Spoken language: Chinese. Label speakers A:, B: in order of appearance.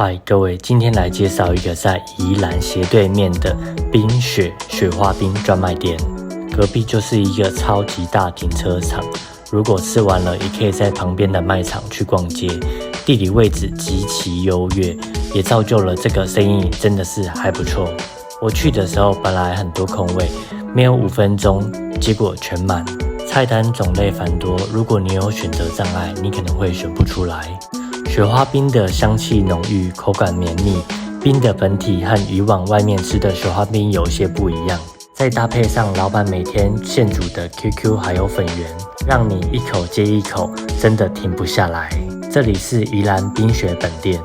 A: 嗨，各位，今天来介绍一个在宜兰斜对面的冰雪雪花冰专卖店，隔壁就是一个超级大停车场。如果吃完了，也可以在旁边的卖场去逛街，地理位置极其优越，也造就了这个生意真的是还不错。我去的时候本来很多空位，没有5分钟，结果全满。菜单种类繁多，如果你有选择障碍，你可能会选不出来。雪花冰的香气浓郁，口感绵密，冰的本体和以往外面吃的雪花冰有些不一样。再搭配上老板每天现煮的 QQ 还有粉圆，让你一口接一口，真的停不下来。这里是宜兰冰雪本店。